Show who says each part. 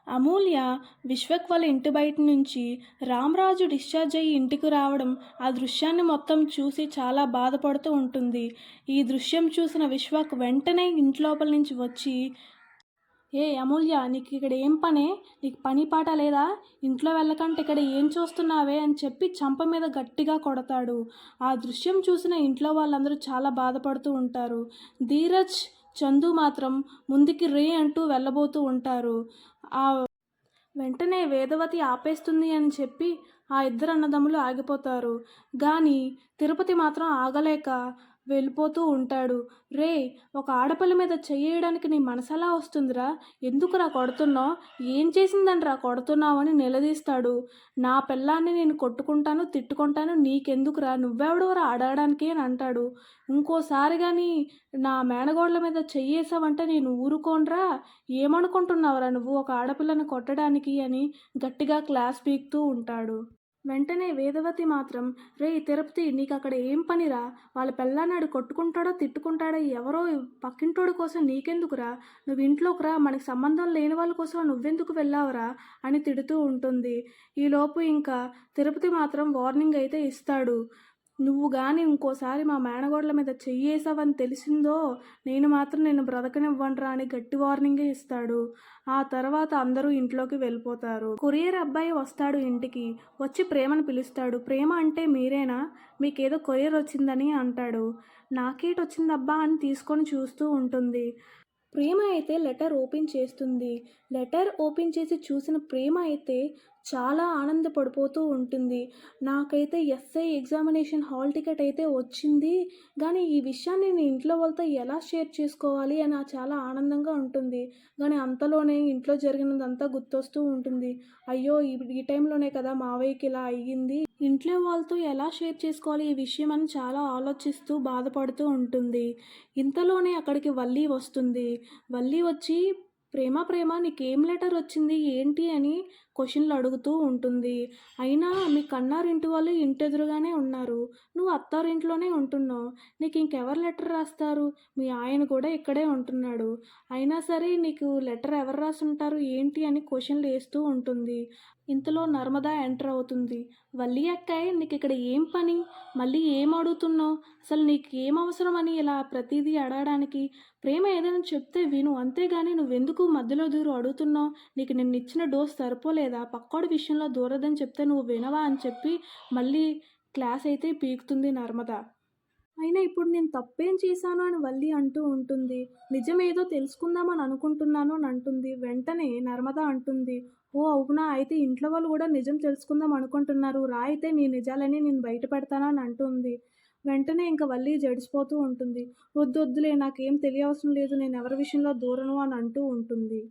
Speaker 1: అమూల్య విశ్వక్ వాళ్ళ ఇంటి బయట నుంచి రామరాజు డిశ్చార్జ్ అయ్యి ఇంటికి రావడం ఆ దృశ్యాన్ని మొత్తం చూసి చాలా బాధపడుతూ ఉంటుంది. ఈ దృశ్యం చూసిన విశ్వక్ వెంటనే ఇంట్లోపల నుంచి వచ్చి, ఏ అమూల్య, నీకు ఇక్కడ ఏం పనే? నీకు పని పాట లేదా? ఇంట్లో వెళ్ళకంటే ఇక్కడ ఏం చూస్తున్నావే అని చెప్పి చంప మీద గట్టిగా కొడతాడు. ఆ దృశ్యం చూసిన ఇంట్లో వాళ్ళందరూ చాలా బాధపడుతూ ఉంటారు. ధీరజ్, చందు మాత్రం ముందుకి రే అంటూ వెళ్ళబోతూ ఉంటారు. ఆ వెంటనే వేదవతి ఆపేస్తుంది అని చెప్పి ఆ ఇద్దరు అన్నదమ్ములు ఆగిపోతారు. కానీ తిరుపతి మాత్రం ఆగలేక వెళ్ళిపోతూ ఉంటాడు. రే, ఒక ఆడపిల్ల మీద చెయ్యడానికి నీ మనసెలా వస్తుందిరా? ఎందుకురా కొడుతున్నావు? ఏం చేసిందనిరా కొడుతున్నావు అని నిలదీస్తాడు. నా పిల్లాన్ని నేను కొట్టుకుంటాను, తిట్టుకుంటాను, నీకెందుకురా? నువ్వెవడురా అడగడానికి అని అంటాడు. ఇంకోసారి కానీ నా మేనగోడల మీద చెయ్యేసావంటే నేను ఊరుకోనరా? ఏమనుకుంటున్నావురా నువ్వు ఒక ఆడపిల్లని కొట్టడానికి అని గట్టిగా క్లాస్ పీకుతూ ఉంటాడు. వెంటనే వేదవతి మాత్రం, రే తిరుపతి, నీకు అక్కడ ఏం పనిరా? వాళ్ళ పెళ్ళాన్నాడు కొట్టుకుంటాడో తిట్టుకుంటాడో ఎవరో పక్కింటోడి కోసం నీకెందుకురా? నువ్వు ఇంట్లోకి రా, మనకి సంబంధం లేని వాళ్ళ కోసం నువ్వెందుకు వెళ్ళావురా అని తిడుతూ ఉంటుంది. ఈలోపు ఇంకా తిరుపతి మాత్రం వార్నింగ్ అయితే ఇస్తాడు. నువ్వు కానీ ఇంకోసారి మా మేనగోడల మీద చెయ్యేసావని తెలిసిందో నేను మాత్రం నిన్ను బ్రతకనివ్వనురా అని గట్టి వార్నింగే ఇస్తాడు. ఆ తర్వాత అందరూ ఇంట్లోకి వెళ్ళిపోతారు. కొరియర్ అబ్బాయి వస్తాడు ఇంటికి. వచ్చి ప్రేమను పిలుస్తాడు. ప్రేమ అంటే మీరేనా? మీకేదో కొరియర్ వచ్చిందని అంటాడు. నాకేటొచ్చిందబ్బా అని తీసుకొని చూస్తూ ఉంటుంది. ప్రేమ అయితే లెటర్ ఓపెన్ చేస్తుంది. లెటర్ ఓపెన్ చేసి చూసిన ప్రేమ అయితే చాలా ఆనందపడిపోతూ ఉంటుంది. నాకైతే ఎస్ఐ ఎగ్జామినేషన్ హాల్ టికెట్ అయితే వచ్చింది. కానీ ఈ విషయాన్ని నేను ఇంట్లో వాళ్ళతో ఎలా షేర్ చేసుకోవాలి అని చాలా ఆనందంగా ఉంటుంది. కానీ అంతలోనే ఇంట్లో జరిగినదంతా గుర్తొస్తూ ఉంటుంది. అయ్యో, ఈ టైంలోనే కదా మావయ్యకి ఇలా అయ్యింది. ఇంట్లో వాళ్ళతో ఎలా షేర్ చేసుకోవాలి ఈ విషయం అని చాలా ఆలోచిస్తూ బాధపడుతూ ఉంటుంది. ఇంతలోనే అక్కడికి వల్లి వస్తుంది. వల్లి వచ్చి, ప్రేమ ప్రేమ నీకేం లెటర్ వచ్చింది ఏంటి అని క్వశ్చన్లు అడుగుతూ ఉంటుంది. అయినా మీ కన్నారింటి వాళ్ళు ఇంటెదురుగానే ఉన్నారు, నువ్వు అత్తారింట్లోనే ఉంటున్నావు, నీకు ఇంకెవరు లెటర్ రాస్తారు? మీ ఆయన కూడా ఇక్కడే ఉంటున్నాడు, అయినా సరే నీకు లెటర్ ఎవరు రాసుంటారు ఏంటి అని క్వశ్చన్లు వేస్తూ ఉంటుంది. ఇంతలో నర్మదా ఎంటర్ అవుతుంది. వల్లి అక్కాయ్, నీకు ఇక్కడ ఏం పని? మళ్ళీ ఏం అడుగుతున్నావు? అసలు నీకు ఏం అవసరం అని ఇలా ప్రతిదీ అడగడానికి? ప్రేమ ఏదైనా చెప్తే విను, అంతేగాని నువ్వెందుకు మధ్యలో దూరు అడుగుతున్నావు? నీకు నిన్న ఇచ్చిన డోస్ సరిపోలేదా? పక్కోడి విషయంలో దూరదని చెప్తే నువ్వు వినవా అని చెప్పి మళ్ళీ క్లాస్ అయితే పీకుతుంది నర్మద. అయినా ఇప్పుడు నేను తప్పేం చేశాను అని వల్లి అంటూ ఉంటుంది. నిజమేదో తెలుసుకుందామని అనుకుంటున్నాను అని అంటుంది. వెంటనే నర్మద అంటుంది, ఓ అవునా, అయితే ఇంట్లో వాళ్ళు కూడా నిజం తెలుసుకుందాం అనుకుంటున్నారు రా, అయితే నీ నిజాలని నేను బయట పెడతాను అని అంటుంది. వెంటనే ఇంకా వల్లి జడిసిపోతూ ఉంటుంది. వద్దు వద్దులే, నాకేం తెలియవసరం లేదు, నేను ఎవరి విషయంలో దూరను అని అంటూ ఉంటుంది.